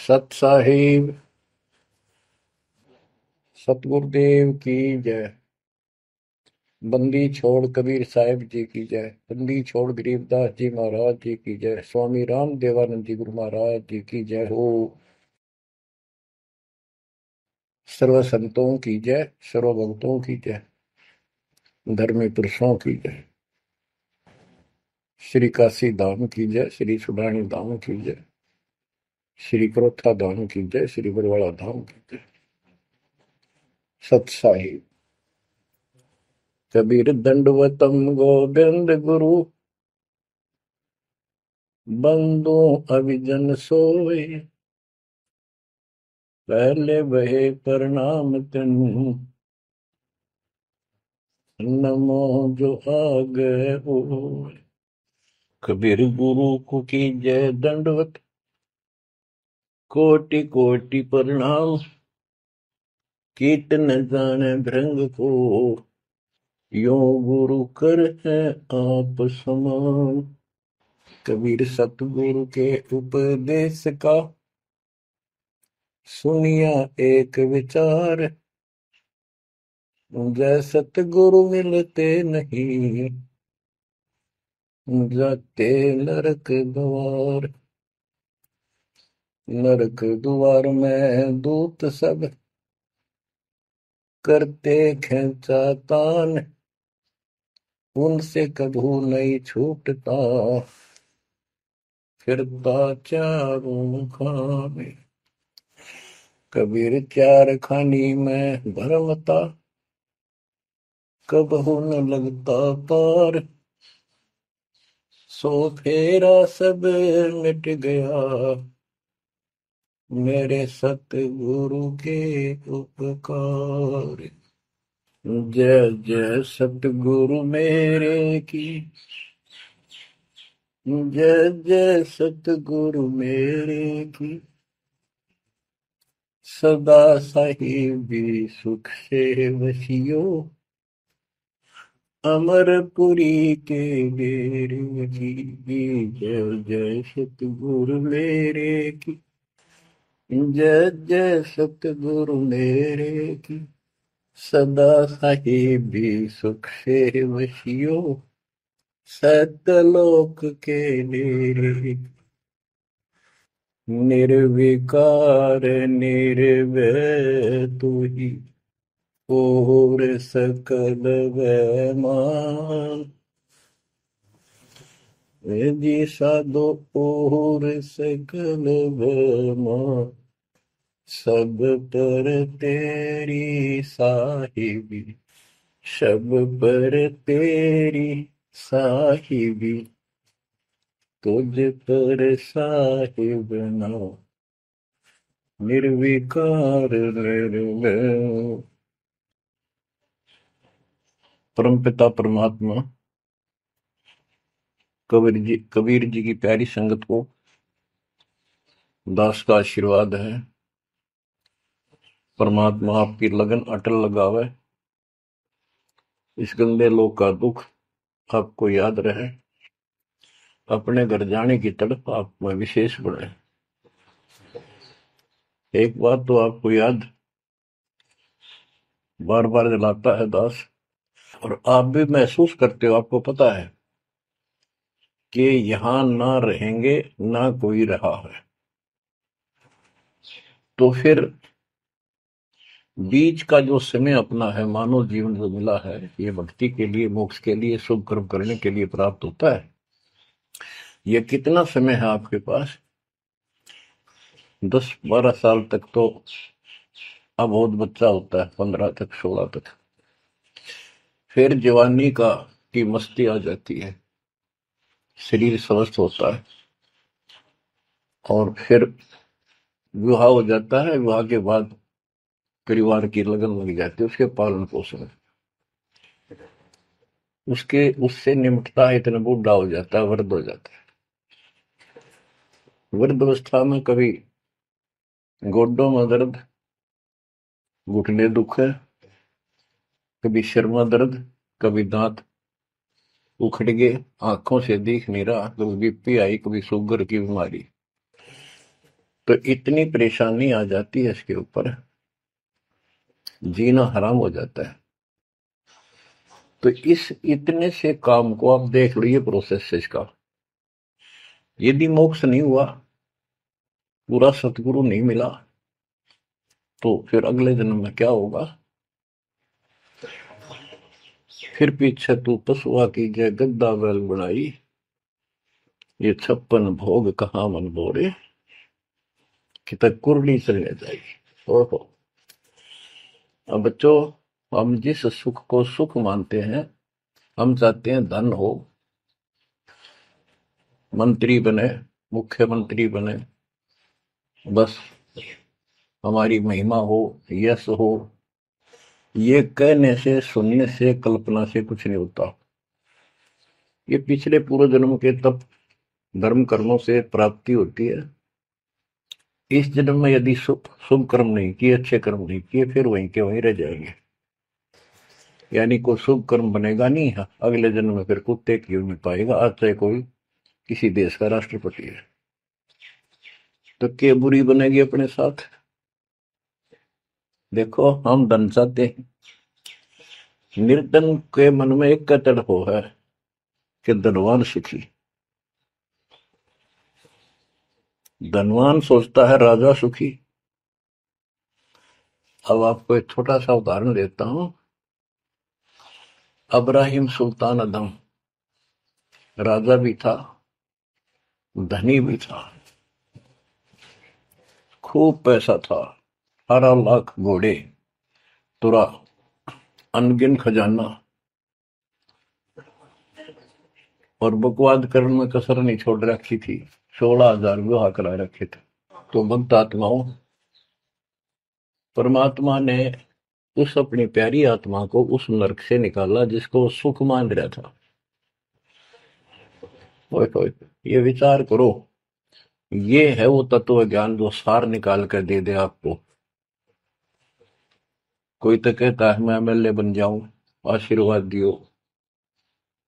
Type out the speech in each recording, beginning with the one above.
सत साहिब सतगुरुदेव की जय। बंदी छोड़ कबीर साहिब जी की जय। बंदी छोड़ गरीबदास जी महाराज जी की जय। स्वामी राम देवानंद जी गुरु महाराज जी की जय हो। सर्व संतों की जय, सर्व भक्तों की जय, धर्मी पुरुषों की जय। श्री काशी धाम की जय, श्री सुडानी धाम की जय, श्री क्रोथा धाम की जय, श्री बरवाड़ा धाम की जय। सत साहिब कबीर दंडवतम गोविंद गुरु, बंदो अभिजन सोए, पहले बहे प्रणाम तिन, नमो जो आगे हो। कबीर गुरु को की जय दंडवत, कोटि कोटि प्रणाम, कीर्तन जाने भृंग को, यो गुरु कर है आप समान। कबीर सतगुरु के उपदेश का, सुनिया एक विचार, जय सतगुरु मिलते नहीं, जाते नरक द्वार। नरक द्वार में दूत सब, करते खेचा तान, उनसे कभू नहीं छूटता, फिरता चारों खाने। कबीर चार खानी में भरमता, कबहू न लगता पार, सो फेरा सब मिट गया, मेरे सतगुरु के उपकार। जय जय सतगुरु मेरे की, जय जय सतगुरु मेरे की, सदा साहिबी सुख से वसियो, अमरपुरी के डेरे की। जय जय सतगुरु मेरे की, जय जय सतगुरु मेरे की, सदा साहिबी सुख से वसियो, सतलोक के डेरे। निर्विकार निर्भय तू ही, और सकल वैमान। जी साधो और सकल वैमान, सब पर तेरी साहिबी, सब पर तेरी साहिबी, तुझ पर साहिब ना, निर्विकार निर्भय। परमपिता परमात्मा कबीर जी की प्यारी संगत को दास का आशीर्वाद है। परमात्मा आपकी लगन अटल लगावे, इस गंदे लोक का दुख आपको याद रहे, अपने घर जाने की तड़प आप में विशेष बढ़े। एक बात तो आपको याद बार बार दिलाता है दास, और आप भी महसूस करते हो, आपको पता है कि यहां ना रहेंगे ना कोई रहा है, तो फिर बीच का जो समय अपना है, मानव जीवन जो मिला है, ये भक्ति के लिए, मोक्ष के लिए, शुभ कर्म करने के लिए प्राप्त होता है। ये कितना समय है आपके पास? 10-12 साल तक तो अब बहुत बच्चा होता है, 15 तक, 16 तक, फिर जवानी की मस्ती आ जाती है, शरीर स्वस्थ होता है, और फिर विवाह हो जाता है। विवाह के बाद परिवार की लगन लग जाती है, उसके पालन पोषण, उससे निमटता है, इतना बूढ़ा हो जाता है, वृद्ध हो जाता है। वृद्धावस्था में कभी गोड्डों में दर्द, घुटने दुख है, कभी सिर में दर्द, कभी दांत उखड़ गए, आंखों से दिख नहीं रहा, कभी बीपी आई, कभी शुगर की बीमारी। तो इतनी परेशानी आ जाती है इसके ऊपर, जीना हराम हो जाता है। तो इस इतने से काम को आप देख लो, ये प्रोसेस है इसका। यदि मोक्ष नहीं हुआ, पूरा सतगुरु नहीं मिला, तो फिर अगले जन्म में क्या होगा? फिर पीछे तू पशुआ की जय गद्दा बैल बनाई, ये 56 भोग कहाँ मन बोरे, कि तक कुरली चलने जाएगी। ओहो। अब बच्चों, हम जिस सुख को सुख मानते हैं, हम चाहते हैं धन हो, मंत्री बने, मुख्यमंत्री बने, बस हमारी महिमा हो, यश हो। ये कहने से, सुनने से, कल्पना से कुछ नहीं होता। ये पिछले पूर्व जन्म के तप धर्म कर्मों से प्राप्ति होती है। इस जन्म में यदि शुभ शुभ कर्म नहीं किए, अच्छे कर्म नहीं किए, फिर वहीं के वहीं रह जाएंगे। यानी कोई शुभ कर्म बनेगा नहीं है, अगले जन्म में फिर कुत्ते की में पाएगा, आज चाहे कोई किसी देश का राष्ट्रपति है। तो क्या बुरी बनेगी अपने साथ? देखो, हम धन चाहते हैं, निर्धन के मन में एक का तड़प है कि धनवान सुखी। धनवान सोचता है राजा सुखी। अब आपको एक छोटा सा उदाहरण देता हूं। अब्राहिम सुल्तान अदम राजा भी था, धनी भी था, खूब पैसा था, 18 लाख घोड़े, तुरा, अनगिन खजाना, और बकवाद करने में कसर नहीं छोड़ रखी थी। 16,000 विवाह करा रखे थे। तो भक्त आत्माओं, परमात्मा ने उस अपनी प्यारी आत्मा को उस नरक से निकाला जिसको वो सुख मान रहा था। ओए होए, ये विचार करो, ये है वो तत्व ज्ञान जो सार निकाल कर दे दे आपको। कोई तो कहता है मैं एमएलए बन जाऊं, आशीर्वाद दियो।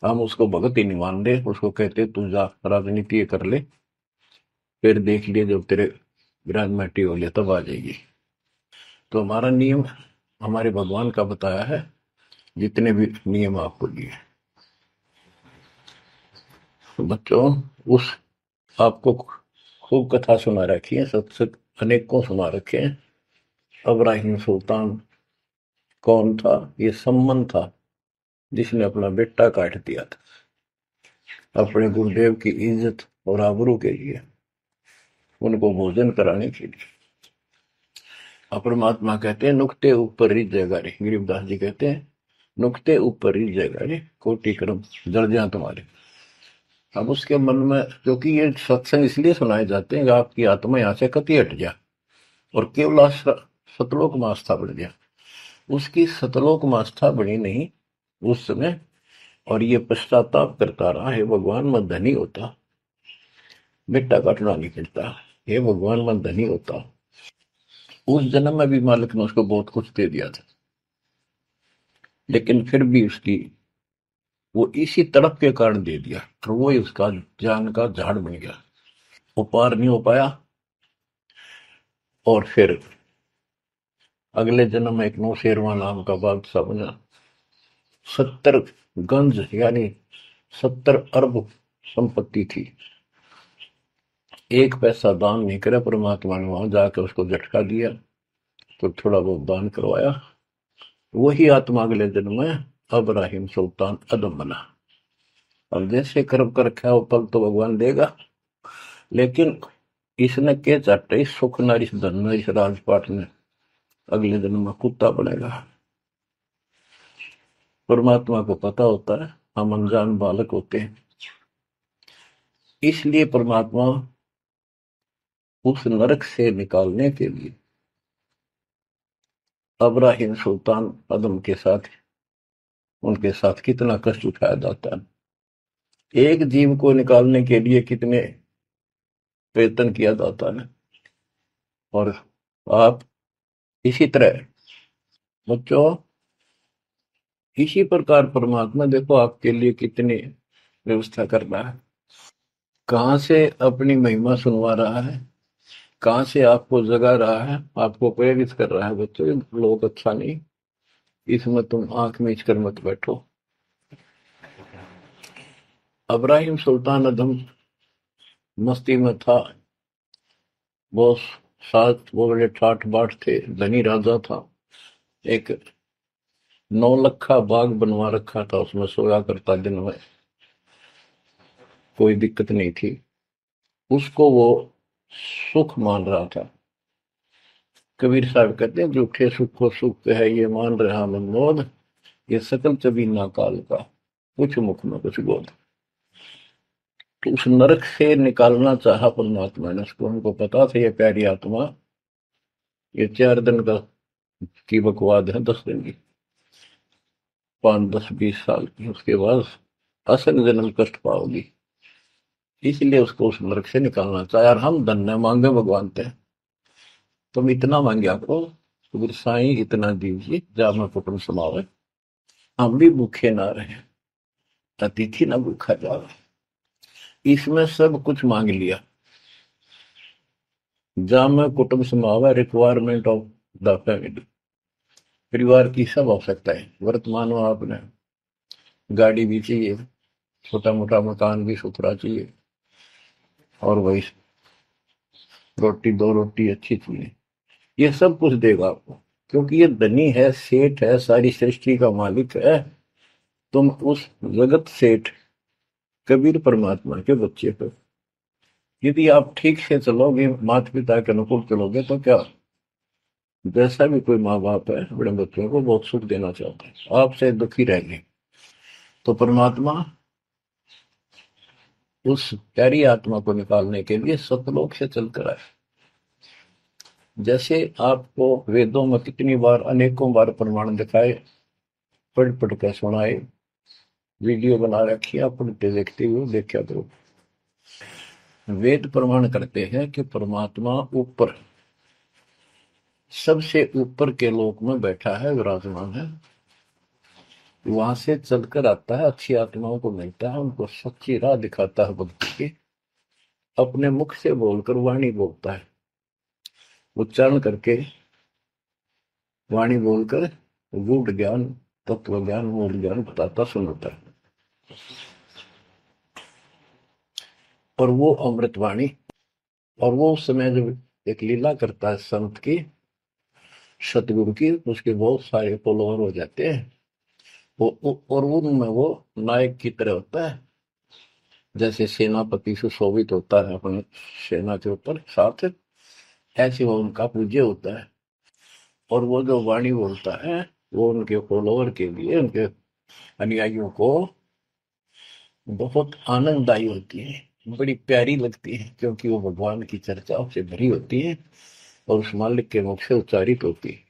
हम उसको भगत ही नहीं मान रहे, उसको कहते तू जा राजनीति कर ले, फिर देख लिए जब तेरे ग्रेजुएटी हो लिया तब आ जाएगी। तो हमारा नियम हमारे भगवान का बताया है, जितने भी नियम आपको दिए। तो बच्चों, उस आपको खूब कथा सुना रखी है, सत्संग अनेकों सुना रखे हैं। अब्राहिम सुल्तान कौन था? ये सम्मन था जिसने अपना बेटा काट दिया था अपने गुरुदेव की इज्जत और आबरू के लिए, उनको भोजन कराने के लिए। परमात्मा कहते हैं नुक्ते ऊपर रिझ जाएगा रे, गरीबदास जी कहते हैं नुक्ते ऊपर रिझ जाएगा रे, कोटि कर्म जड़ जाए तुम्हारे। अब उसके मन में, क्योंकि ये सत्संग इसलिए सुनाए जाते हैं कि आपकी आत्मा यहां से कति हट जाए और केवल सतलोक में आस्था बढ़ जाए। उसकी सतलोक में आस्था बढ़ी नहीं उस समय, और ये पश्चाताप करता रहा, हे भगवान मैं धनी होता, बेटा काटना नहीं पड़ता, हे भगवान मैं धनी होता। उस जन्म में भी मालिक ने उसको बहुत कुछ दे दिया था, लेकिन फिर भी उसकी वो इसी तड़प के कारण दे दिया, और वो ही उसका ज्ञान का झाड़ बन गया। वो पार नहीं हो पाया, और फिर अगले जन्म में एक नौशेरवा नाम का बादशाह बना। 70 गंज यानी 70 अरब संपत्ति थी। एक पैसा दान नहीं करे, परमात्मा ने वहां जाकर उसको झटका दिया तो थोड़ा बहुत दान करवाया। वही आत्मा अगले जन्म में अब्राहिम सुल्तान अदम बना। अब जैसे कर्म कर रखा है वो फल तो भगवान देगा, लेकिन इसने के चाटे इस सुख न इस धन न इस राजपाट में अगले जन्म में कुत्ता बनेगा। परमात्मा को पता होता है हम अनजान बालक होते हैं, इसलिए परमात्मा उस नरक से निकालने के लिए अब्राहिम सुल्तान अदम के साथ, उनके साथ कितना कष्ट उठाया जाता है। एक जीव को निकालने के लिए कितने प्रयत्न किया जाता है। और आप इसी तरह बच्चों, इसी प्रकार परमात्मा देखो आपके लिए कितनी व्यवस्था कर रहा है, कहां से अपनी महिमा सुनवा रहा है। कहाँ से आपको जगा रहा है, आपको प्रेरित कर रहा है बच्चों, ये लोग अच्छा नहीं, इसमें तुम आंख मीच कर मत बैठो। अब्राहिम सुल्तान अदम मस्ती में था, वो साथ वो बड़े ठाठ बाट थे, धनी राजा था। एक 9 लखा बाग बनवा रखा था, उसमें सोया करता दिन में, कोई दिक्कत नहीं थी उसको, वो सुख मान रहा था। कबीर साहब कहते हैं, झूठे सुख को सुख है ये मान रहा मनमोद, ये सकल चबीना काल का, कुछ मुख में कुछ बोध। तो उस नरक से निकालना चाहा परमात्मा ने उसको, उनको पता था ये प्यारी आत्मा, ये 4 दिन का की बकवाद है, 10 दिन की, 5, 10, 20 साल की, उसके बाद असल जन्म कष्ट पाओगी, इसलिए उसको उस नरक से निकालना चाहे। और हम धन्य मांगे भगवान थे, तुम इतना मांगे आपको, तो साईं इतना दीजिए जामा कुटुंब समावे, हम भी भूखे ना रहे, अतिथि ना भूखा जावे। इसमें सब कुछ मांग लिया। जामा कुटुंब समावे, रिक्वायरमेंट ऑफ द फैमिली, परिवार की सब आवश्यकताएं। वर्तमान में आपने गाड़ी भी चाहिए, छोटा मोटा मकान भी सुथरा चाहिए, और वही रोटी, 2 रोटी अच्छी चाहिए, ये सब कुछ देगा आपको, क्योंकि ये धनी है, सेठ है, सारी सृष्टि का मालिक है। तुम उस जगत सेठ कबीर परमात्मा के बच्चे हो। यदि आप ठीक से चलोगे, माता पिता के अनुकूल चलोगे, तो क्या, जैसा भी कोई माँ बाप है अपने बच्चों को बहुत सुख देना चाहते हैं, आपसे दुखी रहेंगे, तो परमात्मा उस प्यारी आत्मा को निकालने के लिए सतलोक से चलकर आए। जैसे आपको वेदों में कितनी बार, अनेकों बार प्रमाण दिखाए, पढ़ पढ़ कर सुनाए, वीडियो बना रखी, आप पढ़ते देखते हुए देखा करो। वेद प्रमाण करते हैं कि परमात्मा ऊपर, सबसे ऊपर के लोक में बैठा है, विराजमान है, वहां से चलकर आता है, अच्छी आत्माओं को मिलता है, उनको सच्ची राह दिखाता है भक्ति की, अपने मुख से बोलकर वाणी बोलता है, उच्चारण करके वाणी बोलकर गूढ़ ज्ञान, तत्व ज्ञान, मूल ज्ञान बताता सुनाता है। और वो अमृतवाणी, और वो उस समय जब एक लीला करता है संत की, सतगुरु की, उसके बहुत सारे फॉलोअर हो जाते हैं, और उनमें वो नायक की तरह होता है, जैसे सेनापति सुशोभित होता है अपने सेना के ऊपर साथ, ऐसे वो उनका पूज्य होता है। और वो जो वाणी बोलता है, वो उनके फॉलोअर के लिए, उनके अनुयायियों को बहुत आनंददायी होती है, बड़ी प्यारी लगती है, क्योंकि वो भगवान की चर्चाओं से भरी होती है और उस मालिक के मुख से उच्चारित होती है।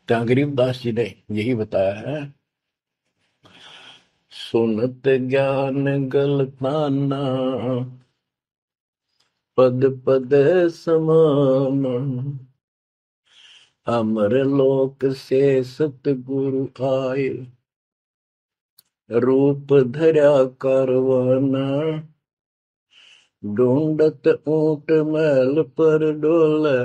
तो गरीबदास जी ने यही बताया है, सुनत ज्ञान गलताना, पद पद समान, अमर लोक से सतगुरु आए, रूप धरा करवाना, ढूंढत ऊंट मैल पर डोले,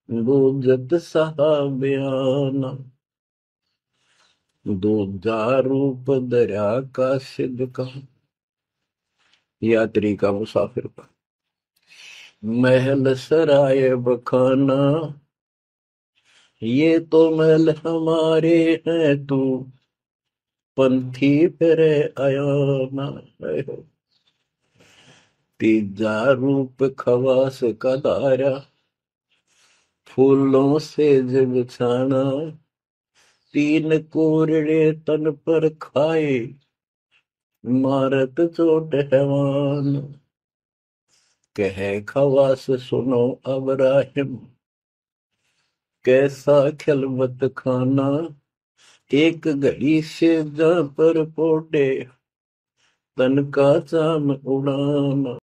बूझत साहबियाना, दूजा रूप दरिया का सिद्ध का, यात्री का, मुसाफिर का, महल सराय बखाना, ये तो महल हमारे हैं, तू पंथी फिरे आयाना। तीजा रूप खवास का दायरा, फूलों से जग छाना, 3 कोरड़े तन पर खाए, मारत चोट हैवान, कहे खवास सुनो अब राहिम, कैसा खिलवत खाना, एक घड़ी से जा पर पोटे, तन का चाम उड़ाना।